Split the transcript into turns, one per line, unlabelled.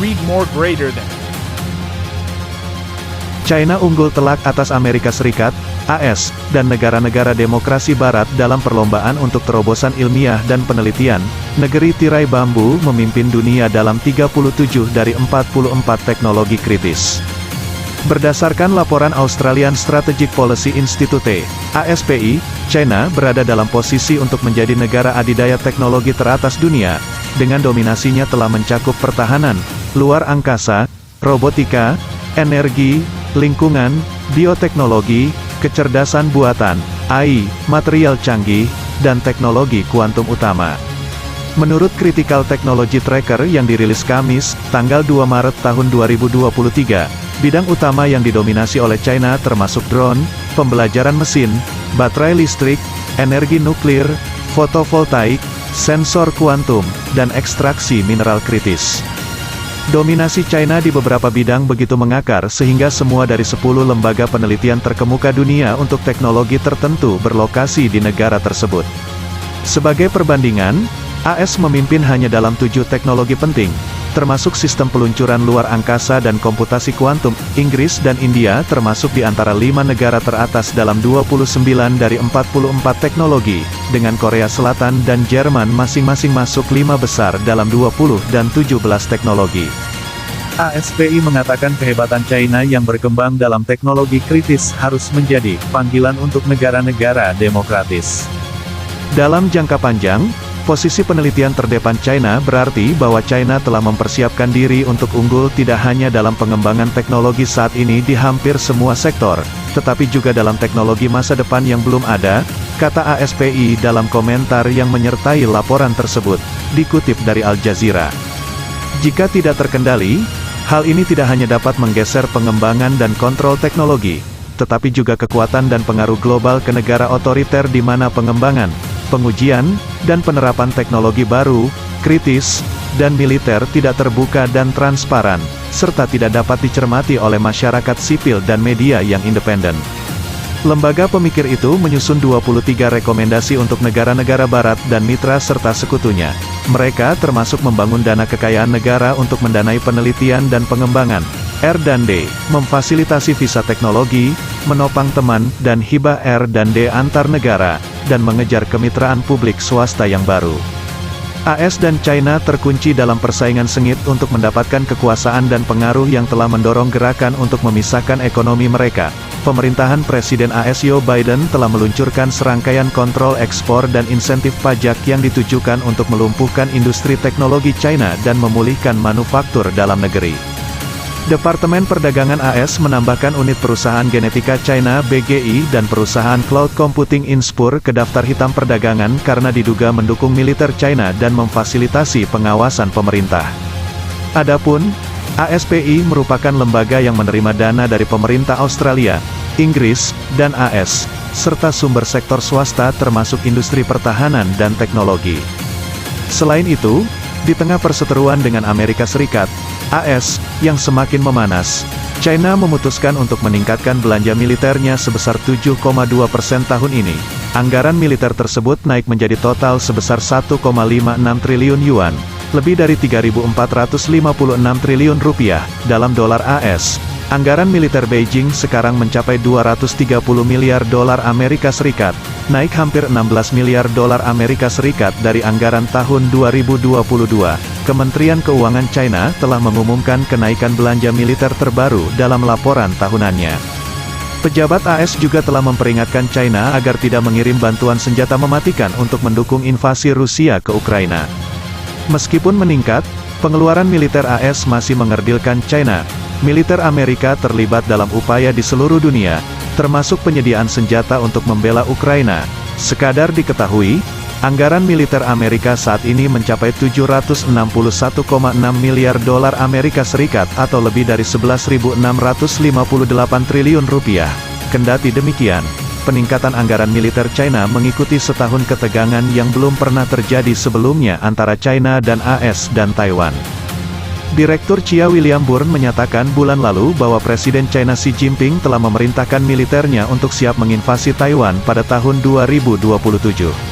read more greater than.
China unggul telak atas Amerika Serikat, AS, dan negara-negara demokrasi barat dalam perlombaan untuk terobosan ilmiah dan penelitian. Negeri tirai bambu memimpin dunia dalam 37 dari 44 teknologi kritis. Berdasarkan laporan Australian Strategic Policy Institute, ASPI, China berada dalam posisi untuk menjadi negara adidaya teknologi teratas dunia, dengan dominasinya telah mencakup pertahanan, luar angkasa, robotika, energi, lingkungan, bioteknologi, kecerdasan buatan, AI, material canggih, dan teknologi kuantum utama. Menurut Critical Technology Tracker yang dirilis Kamis, tanggal 2 Maret tahun 2023, bidang utama yang didominasi oleh China termasuk drone, pembelajaran mesin, baterai listrik, energi nuklir, fotovoltaik, sensor kuantum, dan ekstraksi mineral kritis. Dominasi China di beberapa bidang begitu mengakar sehingga semua dari 10 lembaga penelitian terkemuka dunia untuk teknologi tertentu berlokasi di negara tersebut. Sebagai perbandingan, AS memimpin hanya dalam 7 teknologi penting, termasuk sistem peluncuran luar angkasa dan komputasi kuantum. Inggris dan India termasuk di antara 5 negara teratas dalam 29 dari 44 teknologi, dengan Korea Selatan dan Jerman masing-masing masuk 5 besar dalam 20 dan 17 teknologi. ASPI mengatakan kehebatan China yang berkembang dalam teknologi kritis harus menjadi panggilan untuk negara-negara demokratis. Dalam jangka panjang, posisi penelitian terdepan China berarti bahwa China telah mempersiapkan diri untuk unggul tidak hanya dalam pengembangan teknologi saat ini di hampir semua sektor, tetapi juga dalam teknologi masa depan yang belum ada, kata ASPI dalam komentar yang menyertai laporan tersebut, dikutip dari Al Jazeera. Jika tidak terkendali, hal ini tidak hanya dapat menggeser pengembangan dan kontrol teknologi, tetapi juga kekuatan dan pengaruh global ke negara otoriter di mana pengembangan, pengujian, dan penerapan teknologi baru, kritis, dan militer tidak terbuka dan transparan, serta tidak dapat dicermati oleh masyarakat sipil dan media yang independen. Lembaga pemikir itu menyusun 23 rekomendasi untuk negara-negara barat dan mitra serta sekutunya. Mereka termasuk membangun dana kekayaan negara untuk mendanai penelitian dan pengembangan, R&D, memfasilitasi visa teknologi, menopang teman dan hibah R&D antar negara, dan mengejar kemitraan publik swasta yang baru. AS dan China terkunci dalam persaingan sengit untuk mendapatkan kekuasaan dan pengaruh yang telah mendorong gerakan untuk memisahkan ekonomi mereka. Pemerintahan Presiden AS Joe Biden telah meluncurkan serangkaian kontrol ekspor dan insentif pajak yang ditujukan untuk melumpuhkan industri teknologi China dan memulihkan manufaktur dalam negeri. Departemen Perdagangan AS menambahkan unit perusahaan genetika China BGI dan perusahaan cloud computing Inspur ke daftar hitam perdagangan karena diduga mendukung militer China dan memfasilitasi pengawasan pemerintah. Adapun, ASPI merupakan lembaga yang menerima dana dari pemerintah Australia, Inggris, dan AS, serta sumber sektor swasta termasuk industri pertahanan dan teknologi. Selain itu, di tengah perseteruan dengan Amerika Serikat, AS, yang semakin memanas, China memutuskan untuk meningkatkan belanja militernya sebesar 7,2% tahun ini. Anggaran militer tersebut naik menjadi total sebesar 1,56 triliun yuan, lebih dari 3.456 triliun rupiah, dalam dolar AS. Anggaran militer Beijing sekarang mencapai 230 miliar dolar Amerika Serikat, naik hampir 16 miliar dolar Amerika Serikat dari anggaran tahun 2022. Kementerian Keuangan China telah mengumumkan kenaikan belanja militer terbaru dalam laporan tahunannya. Pejabat AS juga telah memperingatkan China agar tidak mengirim bantuan senjata mematikan untuk mendukung invasi Rusia ke Ukraina. Meskipun meningkat, pengeluaran militer AS masih mengerdilkan China. Militer Amerika terlibat dalam upaya di seluruh dunia, termasuk penyediaan senjata untuk membela Ukraina. Sekadar diketahui, anggaran militer Amerika saat ini mencapai 761,6 miliar dolar Amerika Serikat atau lebih dari 11.658 triliun rupiah. Kendati demikian, peningkatan anggaran militer China mengikuti setahun ketegangan yang belum pernah terjadi sebelumnya antara China dan AS dan Taiwan. Direktur CIA William Burns menyatakan bulan lalu bahwa Presiden China Xi Jinping telah memerintahkan militernya untuk siap menginvasi Taiwan pada tahun 2027.